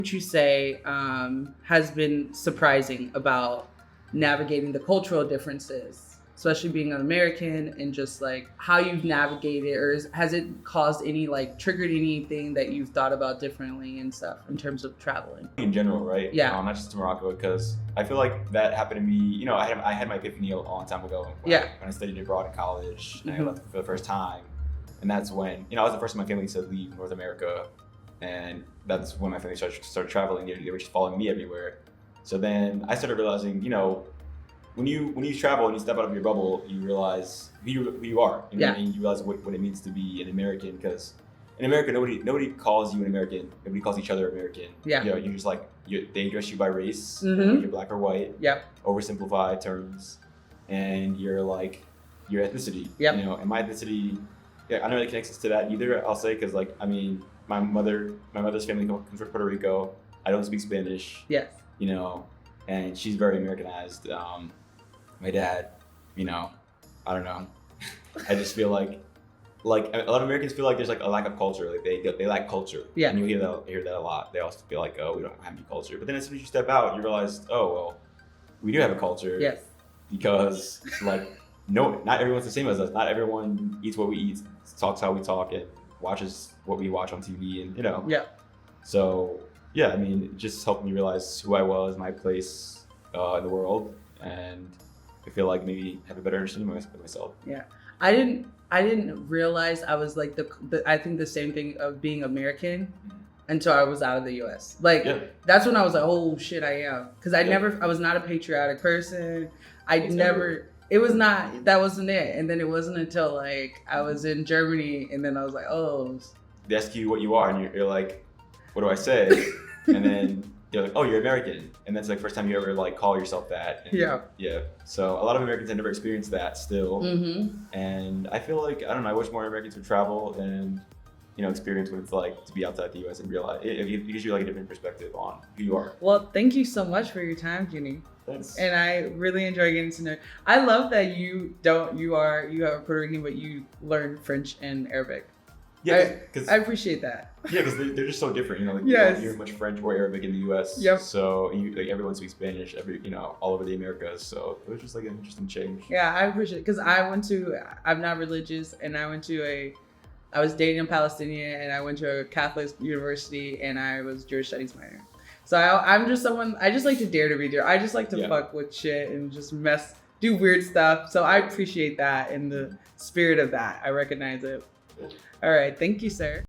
would you say has been surprising about navigating the cultural differences, especially being an American, and just like how you've navigated, or has it caused any, like, triggered anything that you've thought about differently and stuff in terms of traveling? In general, right? Yeah. Not just to Morocco, because I feel like that happened to me. You know, I had my epiphany a long time ago when I studied abroad in college and I left for the first time, and that's when I was the first in my family to leave North America, and that's when my family started traveling. They were just following me everywhere. So then I started realizing, when you travel and you step out of your bubble, you realize who you are. You know what I mean? You realize what it means to be an American, because in America, nobody calls you an American. Nobody calls each other American. Yeah. You're just like, they address you by race. Whether you're black or white. Yeah. Oversimplified terms, and you're like your ethnicity. Yeah. And my ethnicity, I don't really connect to that either. I'll say, because my mother's family comes from Puerto Rico. I don't speak Spanish. Yes. And she's very Americanized. My dad, I don't know. I just feel like a lot of Americans feel like there's like a lack of culture. Like they lack culture. Yeah. And you hear that a lot. They also feel like, oh, we don't have any culture. But then as soon as you step out, you realize, oh well, we do have a culture. Yes. Because no, not everyone's the same as us. Not everyone eats what we eat, talks how we talk, and watches what we watch on TV, and Yeah. So yeah, it just helped me realize who I was, my place in the world, and I feel like maybe have a better understanding of myself. Yeah, I didn't realize I was like I think the same thing of being American until I was out of the U.S. That's when I was like, oh shit, I am, because I was not a patriotic person. That wasn't it. And then it wasn't until like I was in Germany, and then I was like, oh. They ask you what you are, and you're like, what do I say? And then you're like, oh, you're American. And that's like the first time you ever like call yourself that. And yeah. So a lot of Americans have never experienced that still. And I feel like, I don't know, I wish more Americans would travel and, experience what it's like to be outside the U.S. and realize it gives you like a different perspective on who you are. Well, thank you so much for your time, Ginny. Thanks. And I really enjoy getting to know. I love that you are Puerto Rican, but you learn French and Arabic. Yeah, I appreciate that. Yeah, because they're just so different. You don't hear much French or Arabic in the U.S. Yep. So everyone speaks Spanish, all over the Americas. So it was just like an interesting change. Yeah, I appreciate it, because I'm not religious, and I was dating a Palestinian, and I went to a Catholic university, and I was Jewish studies minor. So I'm just someone, I just like to dare to be there. I just like to fuck with shit and just do weird stuff. So I appreciate that, and the spirit of that. I recognize it. All right. Thank you, sir.